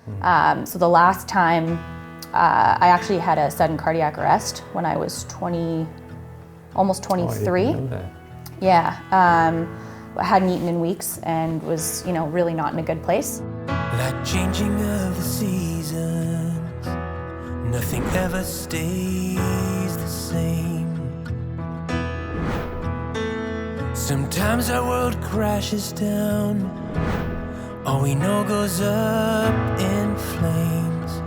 So the last time I actually had a sudden cardiac arrest when I was almost 23. I didn't know that. Yeah, I hadn't eaten in weeks and was, really not in a good place. Like changing of the seasons, nothing ever stays the same. Sometimes our world crashes down, all we know goes up in flames.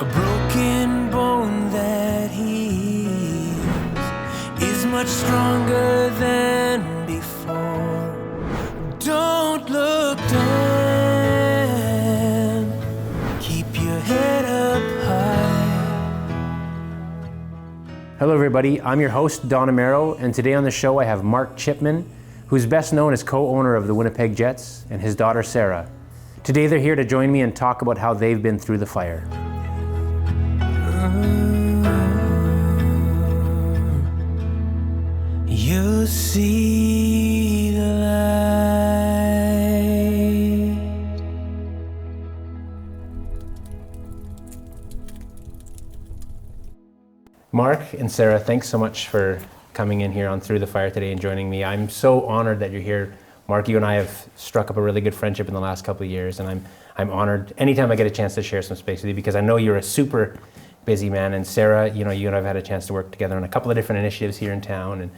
A broken bone that heals is much stronger than before. Don't look down, keep your head up high. Hello everybody, I'm your host Don Amero, and today on the show I have Mark Chipman, who's best known as co-owner of the Winnipeg Jets, and his daughter Sarah. Today they're here to join me and talk about how they've been through the fire. You see the light. Mark and Sarah, thanks so much for coming in here on Through the Fire today and joining me. I'm so honored that you're here. Mark, you and I have struck up a really good friendship in the last couple of years, and I'm honored anytime I get a chance to share some space with you, because I know you're a super busy man. And Sarah, you and I have had a chance to work together on a couple of different initiatives here in town, and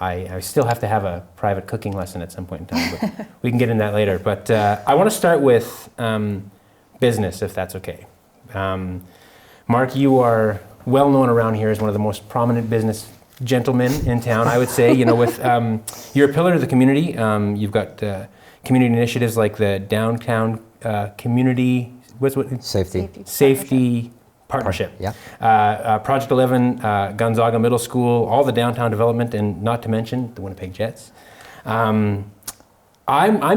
I still have to have a private cooking lesson at some point in time, but we can get into that later. But I want to start with business, if that's okay. Mark, you are well known around here as one of the most prominent business gentlemen in town, I would say. With you're a pillar of the community. You've got community initiatives like the downtown community safety partnership. Yeah. Project 11, Gonzaga Middle School, all the downtown development, and not to mention the Winnipeg Jets. I'm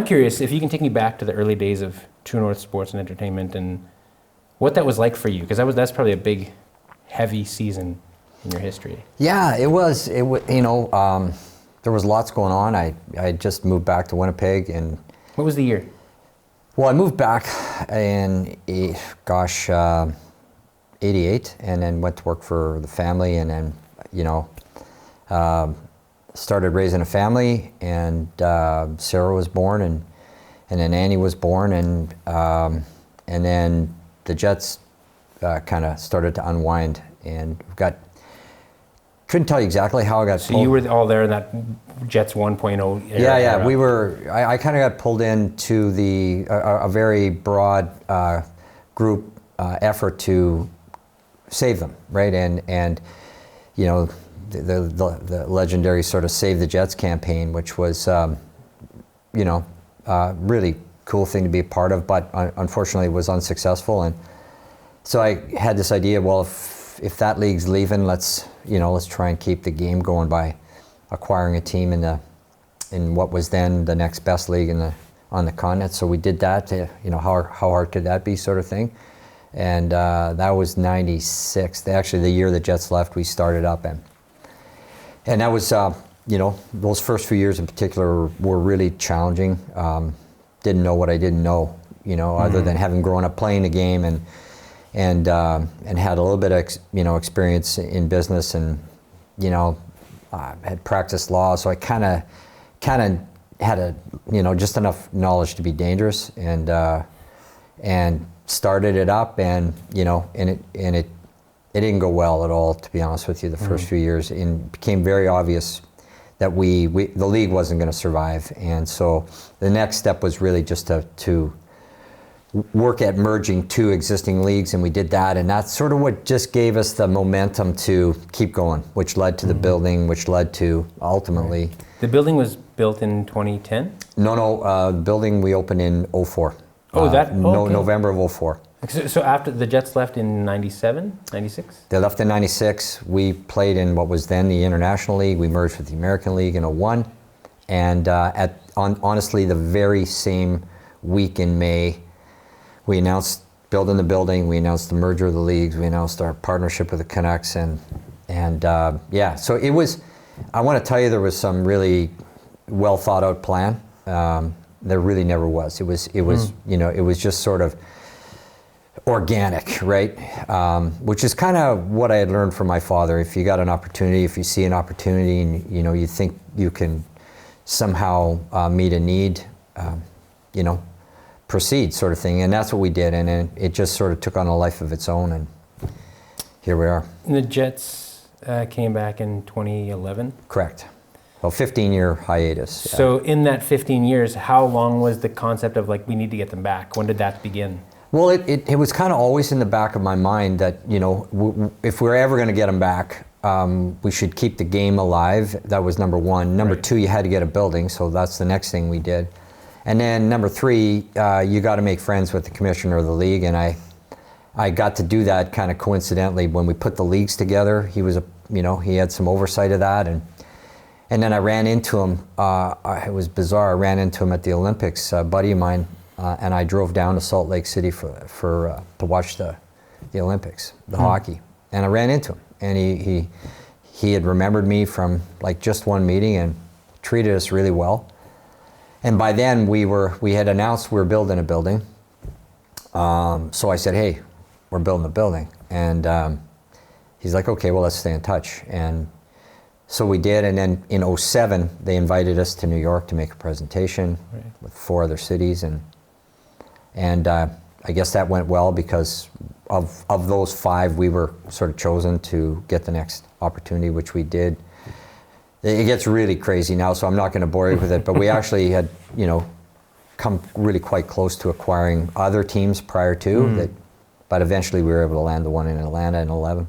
curious if you can take me back to the early days of True North Sports and Entertainment and what that was like for you, because that's probably a big, heavy season in your history. Yeah, it was. There was lots going on. I just moved back to Winnipeg, and What was the year? well, I moved back in 88, and then went to work for the family, and then started raising a family, and Sarah was born, and then Annie was born, and then the Jets kind of started to unwind, and couldn't tell you exactly how I got So you were all there in that Jets 1.0 era? Yeah, we were. I kind of got pulled into a very broad group effort to save them, right? And the legendary sort of Save the Jets campaign, which was really cool thing to be a part of, but unfortunately was unsuccessful. And so I had this idea, well, if that league's leaving, let's try and keep the game going by acquiring a team in what was then the next best league on the continent. So we did that. How hard could that be, sort of thing. And that was 96. Actually, the year the Jets left, we started up, and that was those first few years in particular were really challenging. Didn't know what I didn't know, other than having grown up playing the game and had a little bit of experience in business, and had practiced law, so I kind of had just enough knowledge to be dangerous, and started it up, and it didn't go well at all, to be honest with you, the first few years, and it became very obvious that the league wasn't going to survive. And so the next step was really just to work at merging two existing leagues, and we did that, and that's sort of what just gave us the momentum to keep going, which led to the building, which led to ultimately... The building was built in 2010? No, the building we opened in 04. Okay. November of 04. So after the Jets left in 97, 96? They left in 96. We played in what was then the International League. We merged with the American League in 01. And honestly, the very same week in May, we announced building the building, we announced the merger of the leagues, we announced our partnership with the Canucks, and so it was, I want to tell you, there was some really well thought out plan. There really never was. It was you know, it was just sort of organic, right? Which is kind of what I had learned from my father. If you got an opportunity, if you see an opportunity, and you know, you think you can somehow meet a need, you know, proceed, sort of thing. And that's what we did, and then it just sort of took on a life of its own, and here we are. And the Jets came back in 2011? Correct. Well, 15-year hiatus. Yeah. So in that 15 years, how long was the concept of like, we need to get them back? When did that begin? Well, it was kind of always in the back of my mind that, you know, if we're ever going to get them back, we should keep the game alive. That was number one. Number two, you had to get a building, so that's the next thing we did. And then number three, you got to make friends with the commissioner of the league, and I got to do that kind of coincidentally when we put the leagues together. He was he had some oversight of that, and then I ran into him. It was bizarre. I ran into him at the Olympics, a buddy of mine, and I drove down to Salt Lake City to watch the Olympics, the hockey, and I ran into him, and he had remembered me from like just one meeting and treated us really well. And by then we had announced we were building a building. So I said, hey, we're building a building. And he's like, okay, well, let's stay in touch. And so we did. And then in 2007, they invited us to New York to make a presentation with 4 other cities. And I guess that went well because of those 5, we were sort of chosen to get the next opportunity, which we did. It gets really crazy now, so I'm not going to bore you with it, but we actually had, you know, come really quite close to acquiring other teams prior to, but eventually we were able to land the one in Atlanta in 2011.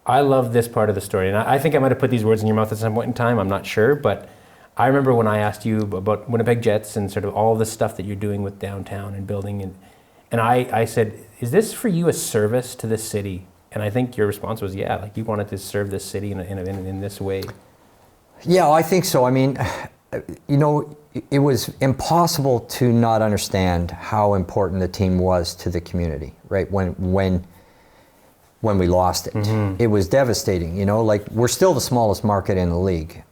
I love this part of the story, and I think I might have put these words in your mouth at some point in time, I'm not sure, but I remember when I asked you about Winnipeg Jets and sort of all the stuff that you're doing with downtown and building, and I said, is this for you a service to this city? And I think your response was, yeah, like you wanted to serve this city in this way. Yeah, I think so. I mean, you know, it was impossible to not understand how important the team was to the community, right? When we lost it, it was devastating. You know, like we're still the smallest market in the league,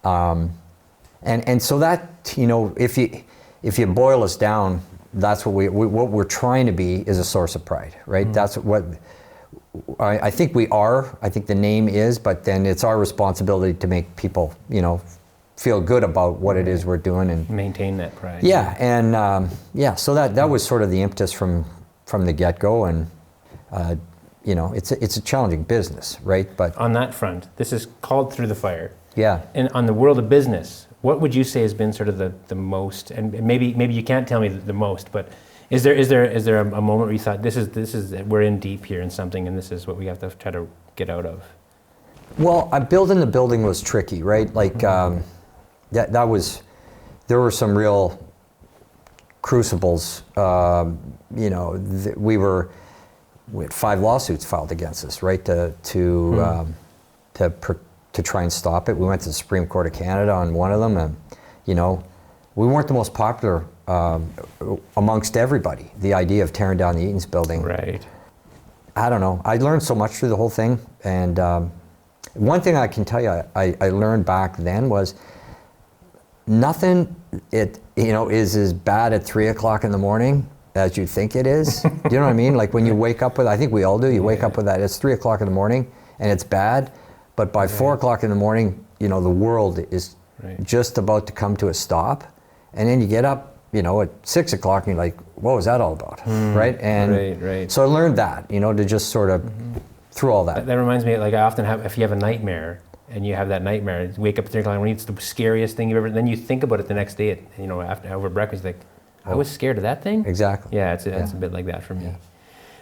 and so that, you know, if you boil us down, that's what we're trying to be is a source of pride, right? That's what. I think we are. I think the name is, but then it's our responsibility to make people, you know, feel good about what it is we're doing and maintain that pride. Yeah, and so that was sort of the impetus from the get-go, and you know, it's a challenging business, right? But on that front, this is called Through the Fire. Yeah. And on the world of business, what would you say has been sort of the most? And maybe you can't tell me the most, but. Is there a moment where you thought this is we're in deep here in something and this is what we have to try to get out of? Well, building the building was tricky, right? Like that was, there were some real crucibles. You know, we had 5 lawsuits filed against us, right? To try and stop it. We went to the Supreme Court of Canada on one of them, and you know, we weren't the most popular amongst everybody. The idea of tearing down the Eaton's building. Right. I don't know. I learned so much through the whole thing, and one thing I can tell you, I learned back then was nothing. Is as bad at 3 o'clock in the morning as you think it is. Do you know what I mean? Like when you wake up with, I think we all do. You wake up with that. It's 3 o'clock in the morning, and it's bad. But by 4 o'clock in the morning, you know, the world is just about to come to a stop, and then you get up, you know, at 6 o'clock, and you're like, what was that all about, right? And so I learned that, you know, to just sort of through all that. That reminds me, like I often have, if you have a nightmare, and you have that nightmare, you wake up at 3 o'clock, when it's the scariest thing you've ever, then you think about it the next day, after over breakfast, like, I was scared of that thing? Exactly. Yeah, it's a bit like that for me.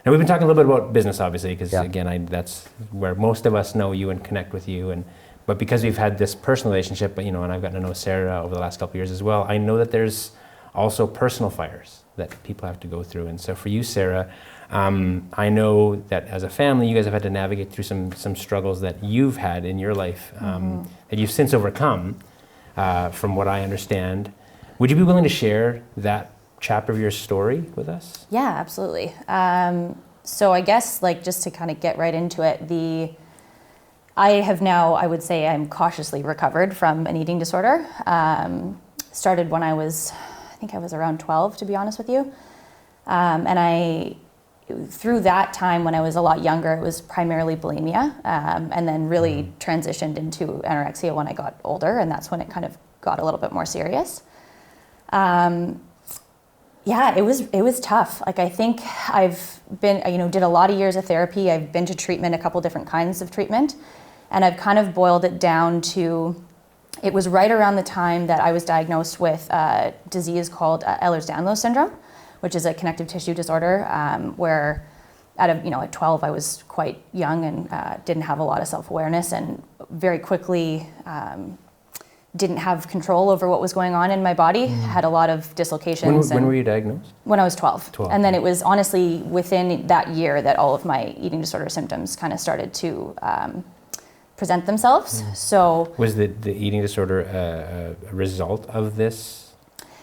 Now, we've been talking a little bit about business, obviously, because again, that's where most of us know you and connect with you, but because we've had this personal relationship, and I've gotten to know Sarah over the last couple of years as well, I know that there's also personal fires that people have to go through. And so for you, Sarah, I know that as a family, you guys have had to navigate through some struggles that you've had in your life that you've since overcome, from what I understand. Would you be willing to share that chapter of your story with us? Yeah, absolutely. So I guess, like, just to kind of get right into it, I have now, I would say I'm cautiously recovered from an eating disorder. started when I think I was around 12, to be honest with you. Through that time when I was a lot younger, it was primarily bulimia, and then really transitioned into anorexia when I got older, and that's when it kind of got a little bit more serious. Yeah, it was tough. Like, I think I've been, did a lot of years of therapy. I've been to treatment, a couple different kinds of treatment, and I've kind of boiled it down to, it was right around the time that I was diagnosed with a disease called Ehlers-Danlos syndrome, which is a connective tissue disorder, where at 12 I was quite young and didn't have a lot of self-awareness, and very quickly didn't have control over what was going on in my body, had a lot of dislocations. When were you diagnosed? When I was 12. 12. And then it was honestly within that year that all of my eating disorder symptoms kind of started to present themselves. So was the eating disorder a result of this?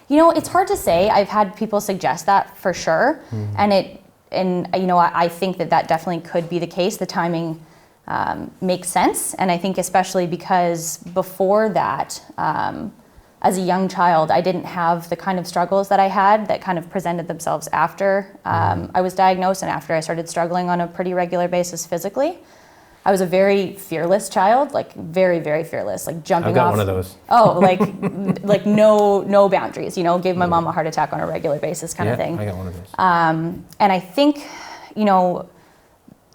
It's hard to say. I've had people suggest that for sure, and I think that definitely could be the case. The timing makes sense, and I think especially because before that, as a young child, I didn't have the kind of struggles that I had that kind of presented themselves after I was diagnosed and after I started struggling on a pretty regular basis physically. I was a very fearless child, like very, very fearless, like jumping off. I've got one of those. Oh, like no boundaries, gave my mom a heart attack on a regular basis kind of thing. I got one of those. And I think,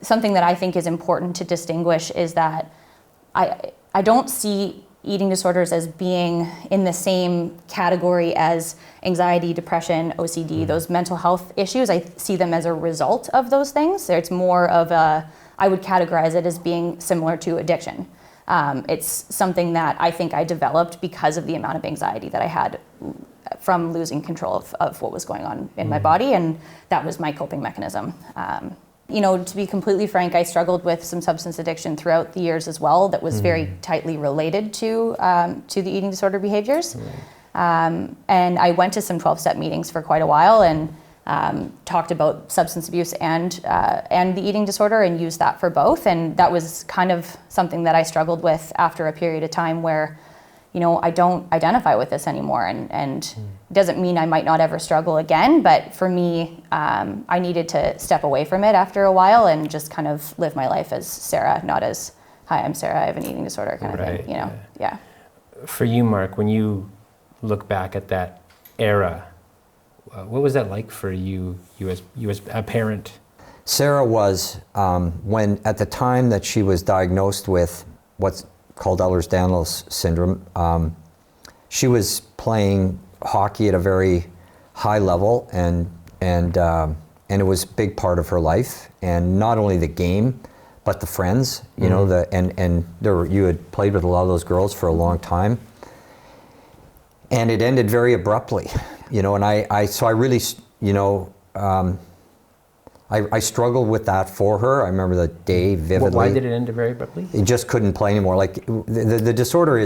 something that I think is important to distinguish is that I don't see eating disorders as being in the same category as anxiety, depression, OCD, those mental health issues. I see them as a result of those things. It's more of I would categorize it as being similar to addiction. It's something that I think I developed because of the amount of anxiety that I had from losing control of what was going on in my body, and that was my coping mechanism. To be completely frank, I struggled with some substance addiction throughout the years as well that was very tightly related to the eating disorder behaviors. And I went to some 12-step meetings for quite a while and talked about substance abuse and the eating disorder and used that for both. And that was kind of something that I struggled with after a period of time where, I don't identify with this anymore. And doesn't mean I might not ever struggle again, but for me, I needed to step away from it after a while and just kind of live my life as Sarah, not as, hi, I'm Sarah, I have an eating disorder kind of thing, Yeah. For you, Mark, when you look back at that era, what was that like for you as a parent? Sarah was, when at the time that she was diagnosed with what's called Ehlers-Danlos syndrome, she was playing hockey at a very high level, and it was a big part of her life. And not only the game, but the friends. You had played with a lot of those girls for a long time, and it ended very abruptly. And I really, I struggled with that for her. I remember the day vividly. Why did it end very abruptly? It just couldn't play anymore. Like the disorder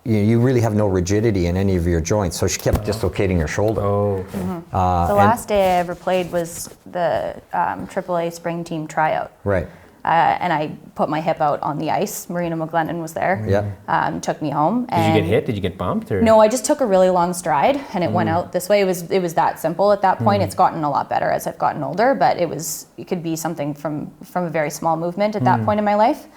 you really have no rigidity in any of your joints. So she kept dislocating her shoulder. Oh. Okay. The last day I ever played was the AAA spring team tryout. Right. And I put my hip out on the ice. Marina McGlennon was there. Yeah. Took me home. Did you get hit? Did you get bumped? Or? No, I just took a really long stride and it went out this way. It was that simple at that point. It's gotten a lot better as I've gotten older, but it could be something from a very small movement at that point in my life.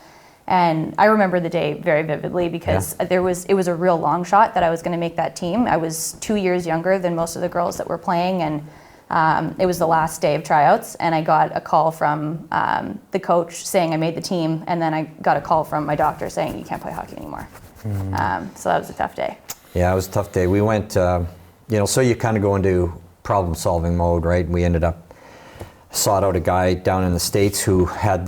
And I remember the day very vividly because it was a real long shot that I was going to make that team. I was 2 years younger than most of the girls that were playing, and it was the last day of tryouts, and I got a call from the coach saying I made the team, and then I got a call from my doctor saying you can't play hockey anymore. So that was a tough day. Yeah, it was a tough day. We went, so you kind of go into problem-solving mode, right? We ended up sought out a guy down in the States who had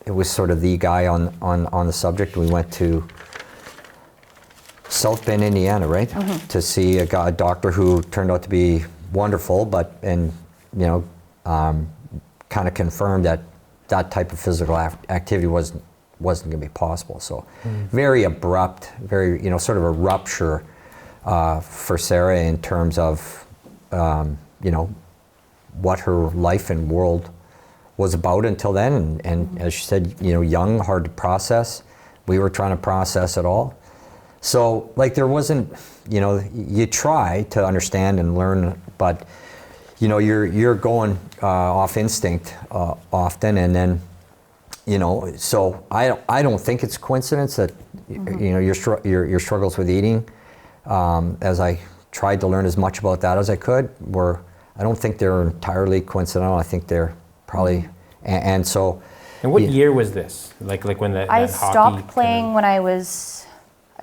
it was sort of the guy on the subject. We went to South Bend, Indiana, right? To see a doctor who turned out to be wonderful, kind of confirmed that type of physical activity wasn't going to be possible. So very abrupt, very, sort of a rupture for Sarah in terms of, what her life and world was about until then. And as she said, young, hard to process. We were trying to process it all. So like there wasn't, you try to understand and learn, but you're going off instinct often, and then so I don't think it's coincidence that your struggles with eating, as I tried to learn as much about that as I could, I don't think they're entirely coincidental. I think they're probably and so. And what year was this? Like when I stopped playing when I was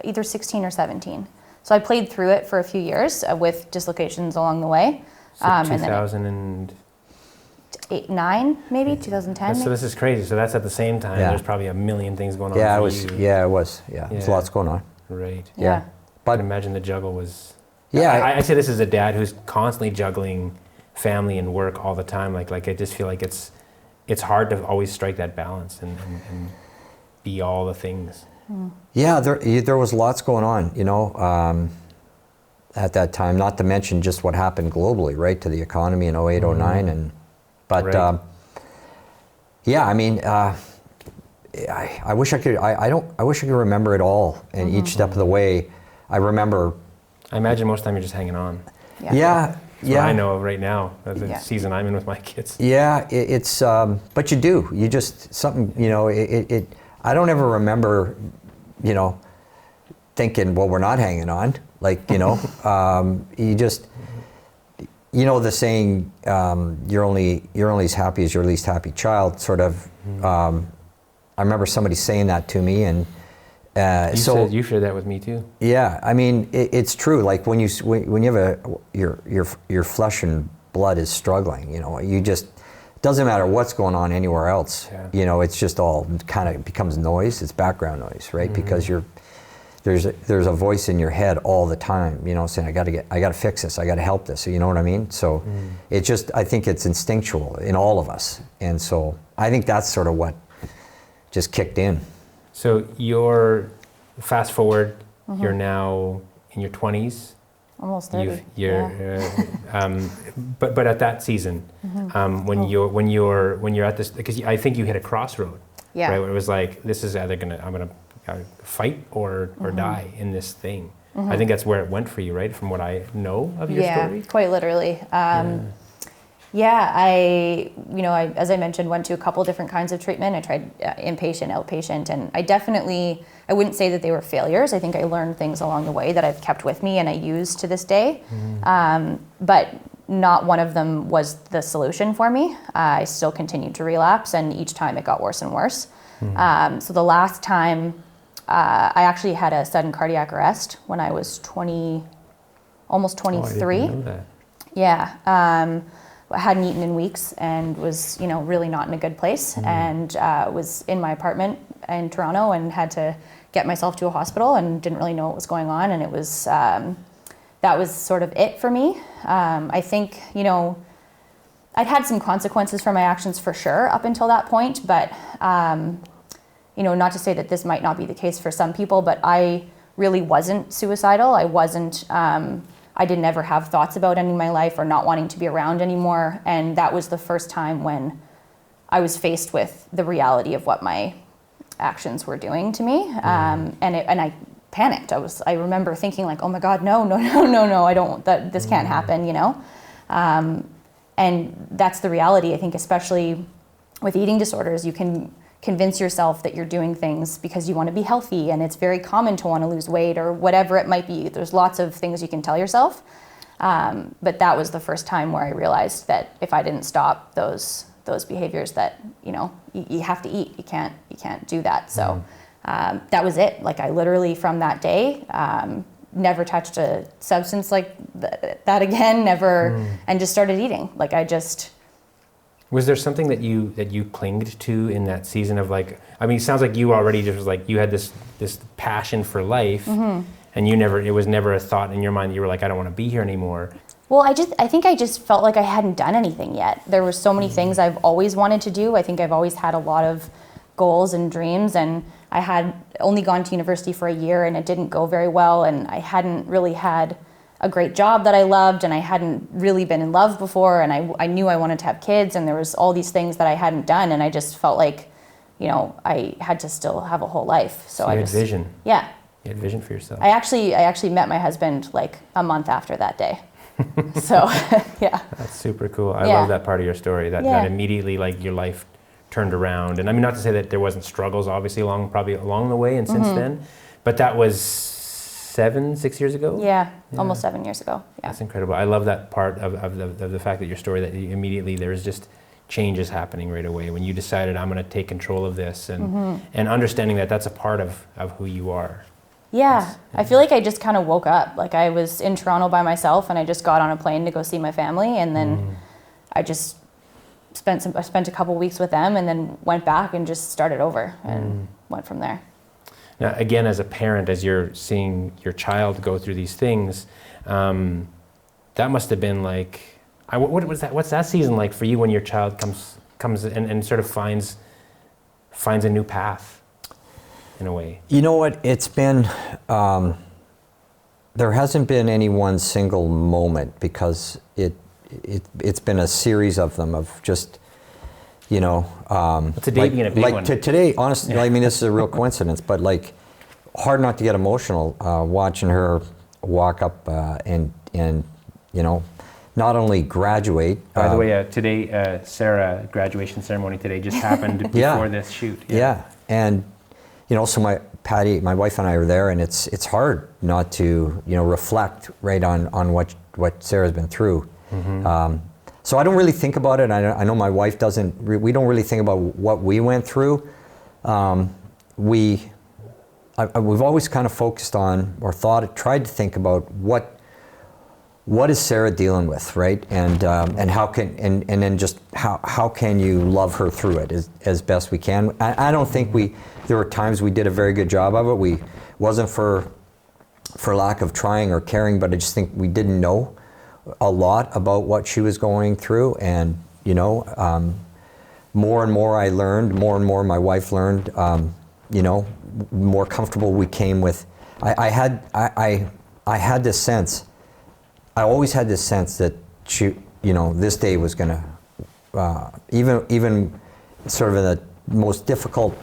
either 16 or 17. So I played through it for a few years with dislocations along the way. So 2008, 9 maybe, 2010. So this is crazy. So that's at the same time. Yeah. There's probably a million things going on. Yeah, for it was. you. Yeah, it was. Yeah, there's lots going on. Right. Yeah. But I can imagine the juggle was. Yeah. I say this as a dad who's constantly juggling family and work all the time. Like I just feel like it's hard to always strike that balance and be all the things. Yeah, there was lots going on, at that time, not to mention just what happened globally, right, to the economy in 08, 09. Right. Yeah, I mean, I wish I could, I wish I could remember it all, and each step of the way. I remember. I imagine most of the time you're just hanging on. Yeah. That's what I know of right now, the season I'm in with my kids. Yeah, it's, but you just, something, I don't ever remember, thinking, well, we're not hanging on. Like, you just, the saying, you're only as happy as your least happy child, sort of. I remember somebody saying that to me, and you shared that with me too. Yeah, I mean, it's true. Like when you have your flesh and blood is struggling, you just, it doesn't matter what's going on anywhere else. Yeah. It's just all kind of becomes noise. It's background noise, right? Because there's a voice in your head all the time, saying I got to fix this, I got to help this. You know what I mean? So it just, I think it's instinctual in all of us, and so I think that's sort of what just kicked in. So you're, fast forward, you're now in your 20s. Almost 30. But at that season, when you're at this, because I think you hit a crossroad, Yeah. right? Where it was like, this is either I'm gonna fight or die in this thing. I think that's where it went for you, right? From what I know of your story. Yeah, quite literally. I as I mentioned, went to a couple different kinds of treatment. I tried inpatient, outpatient, and I wouldn't say that they were failures. I think I learned things along the way that I've kept with me and I use to this day. But not one of them was the solution for me. I still continued to relapse, and each time it got worse and worse. So the last time, I actually had a sudden cardiac arrest when I was almost 23. Oh, I didn't know that. Yeah. I hadn't eaten in weeks and was, really not in a good place, and was in my apartment in Toronto and had to get myself to a hospital and didn't really know what was going on. And it was, that was sort of it for me. I think, I'd had some consequences for my actions for sure up until that point, but, not to say that this might not be the case for some people, but I really wasn't suicidal. I wasn't, I didn't ever have thoughts about ending my life or not wanting to be around anymore. And that was the first time when I was faced with the reality of what my actions were doing to me. And I panicked. I remember thinking like, oh my God, no, this can't happen, And that's the reality. I think especially with eating disorders, you can convince yourself that you're doing things because you want to be healthy, and it's very common to want to lose weight or whatever it might be. There's lots of things you can tell yourself. But that was the first time where I realized that if I didn't stop those behaviors, that, you have to eat. You can't do that. So that was it. Like I literally from that day, never touched a substance like that again, never, and just started eating. Like I just... Was there something that you clinged to in that season of like, I mean, it sounds like you already just was like, you had this passion for life, and it was never a thought in your mind, you were like, I don't want to be here anymore. Well, I think I just felt like I hadn't done anything yet. There were so many things I've always wanted to do. I think I've always had a lot of goals and dreams, and I had only gone to university for a year and it didn't go very well, and I hadn't really had a great job that I loved, and I hadn't really been in love before, and I knew I wanted to have kids, and there was all these things that I hadn't done, and I just felt like, I had to still have a whole life. So I you had just... vision. Yeah. You had vision for yourself. I actually met my husband like a month after that day. So, yeah. That's super cool. I Yeah. love that part of your story, that immediately like your life turned around. And I mean, not to say that there wasn't struggles obviously probably along the way and since then, but that was 6 years ago? Yeah, almost 7 years ago. Yeah. That's incredible. I love that part of the fact that your story, that you immediately there was just changes happening right away when you decided, I'm going to take control of this, and understanding that that's a part of who you are. Yeah, I feel like I just kind of woke up. Like I was in Toronto by myself, and I just got on a plane to go see my family, and then I just spent a couple weeks with them, and then went back and just started over and went from there. Now, again, as a parent, as you're seeing your child go through these things, that must have been like, what was that? What's that season like for you when your child comes and sort of finds a new path, in a way? You know what? It's been, there hasn't been any one single moment, because it's been a series of them, of just, you know. What's a day being a big one? Today, honestly, I mean, this is a real coincidence, but like, hard not to get emotional watching her walk up and you know, not only graduate. By the way, today, Sarah, graduation ceremony today just happened before this shoot. Yeah, and you know, so Patty, my wife and I are there, and it's hard not to, you know, reflect right on what Sarah's been through. So I don't really think about it. I know my wife doesn't. We don't really think about what we went through. We've always kind of focused on, or tried to think about what is Sarah dealing with, right? And how can and then just how can you love her through it as best we can. I don't think there were times we did a very good job of it. We wasn't for lack of trying or caring, but I just think we didn't know a lot about what she was going through, and you know, more and more I learned, more and more my wife learned. You know, more comfortable we came with. I had this sense. I always had this sense that she, you know, this day was gonna, even sort of in the most difficult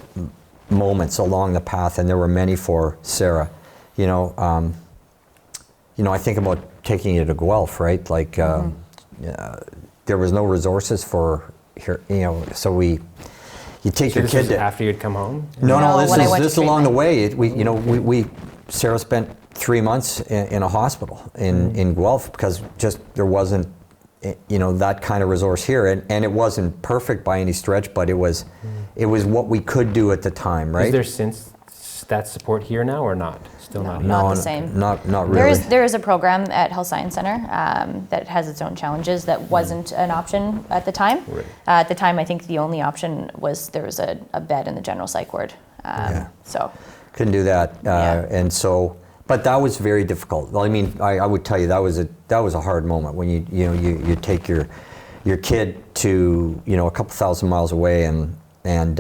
moments along the path, and there were many for Sarah. You know, I think about taking you to Guelph, right? Like, there was no resources for her, you know, so you take So your this kid was to. after you'd come home? No, when I went This to along the treatment. way. We Sarah spent 3 months in a hospital in Guelph, because just there wasn't, you know, that kind of resource here, and it wasn't perfect by any stretch, but it was what we could do at the time, right? Is there since that support here now, or not? Still not here? Not the same. Not really. There is a program at Health Science Center that has its own challenges that wasn't an option at the time. Right. At the time, I think the only option was there was a bed in the general psych ward. So Couldn't do that, and so. But that was very difficult. I mean, I would tell you that was a hard moment when you take your kid to, you know, a couple thousand miles away, and then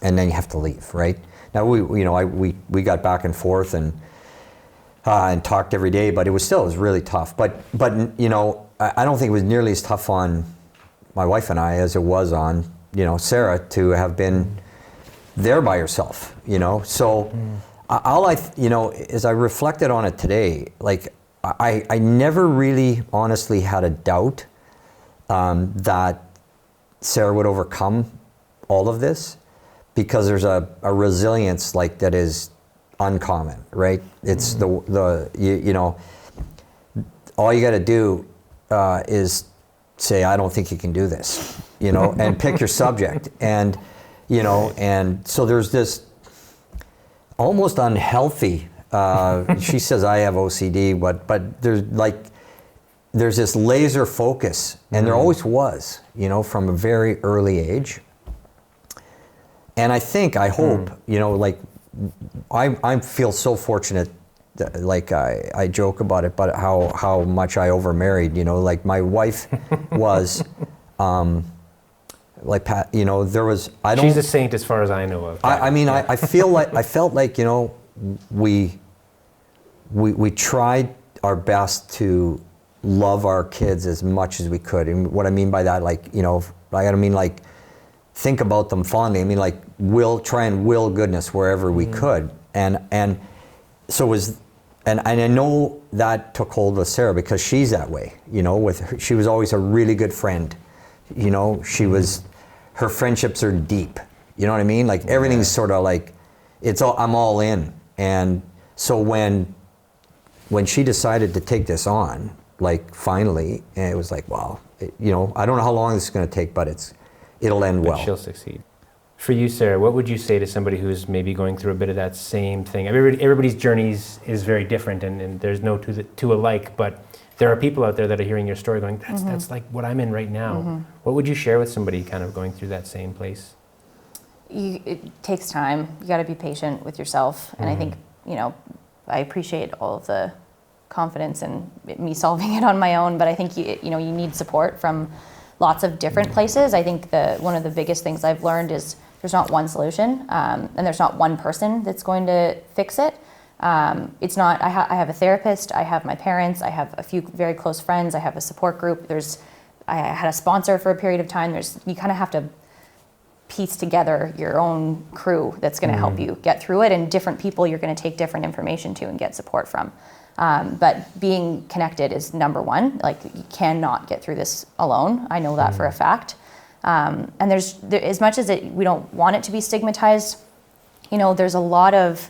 you have to leave, right? Now we got back and forth and talked every day, but it was really tough. But you know, I don't think it was nearly as tough on my wife and I as it was on, you know, Sarah, to have been there by herself, you know. So. You know, as I reflected on it today, like I never really honestly had a doubt that Sarah would overcome all of this, because there's a resilience like that is uncommon, right? It's you know, all you got to do is say, I don't think you can do this, you know, and pick your subject, and you know, and so there's this almost unhealthy. She says I have OCD, but there's this laser focus, and there always was, you know, from a very early age. And I hope, you know, like I feel so fortunate. Like I joke about it, but how much I overmarried. You know, like my wife was. Like Pat, you know, there was. She's a saint as far as I know of. I mean, I felt like, you know, we tried our best to love our kids as much as we could. And what I mean by that, like, you know, I don't mean like think about them fondly. I mean like try and will goodness wherever we could. And so was, and I know that took hold of Sarah because she's that way, you know, with her, she was always a really good friend. You know, she was, her friendships are deep. You know what I mean? Like everything's sort of like, I'm all in. And so when she decided to take this on, like finally, and it was like, wow, you know, I don't know how long this is going to take, but it'll end well. But she'll succeed. For you, Sarah, what would you say to somebody who's maybe going through a bit of that same thing? Everybody's journeys is very different, and there's no two alike, but there are people out there that are hearing your story going, that's like what I'm in right now. What would you share with somebody kind of going through that same place? It takes time. You got to be patient with yourself. And I think, you know, I appreciate all of the confidence in me solving it on my own, but I think you need support from lots of different places. I think one of the biggest things I've learned is there's not one solution, and there's not one person that's going to fix it. It's not. I have a therapist. I have my parents. I have a few very close friends. I have a support group. I had a sponsor for a period of time. You kind of have to piece together your own crew that's going to help you get through it, and different people you're going to take different information to and get support from. But being connected is number one. Like, you cannot get through this alone. I know that for a fact. And there's as much as we don't want it to be stigmatized, you know, there's a lot of,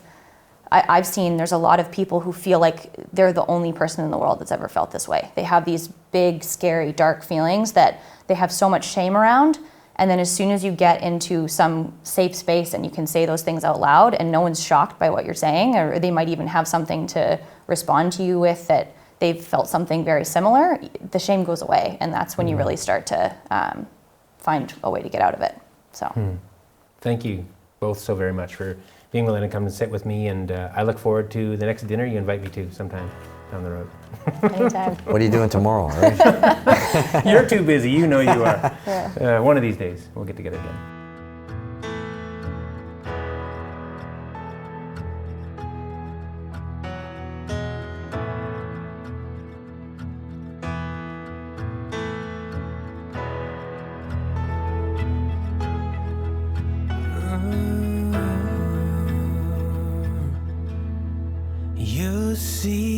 I've seen there's a lot of people who feel like they're the only person in the world that's ever felt this way. They have these big, scary, dark feelings that they have so much shame around. And then as soon as you get into some safe space and you can say those things out loud and no one's shocked by what you're saying, or they might even have something to respond to you with that they've felt something very similar, the shame goes away. And that's when you really start to find a way to get out of it. So, Thank you both so very much for being willing to come and sit with me. And I look forward to the next dinner you invite me to sometime down the road. anytime. What are you doing tomorrow, right? You're too busy, you know you are. Yeah. One of these days, we'll get together again. You see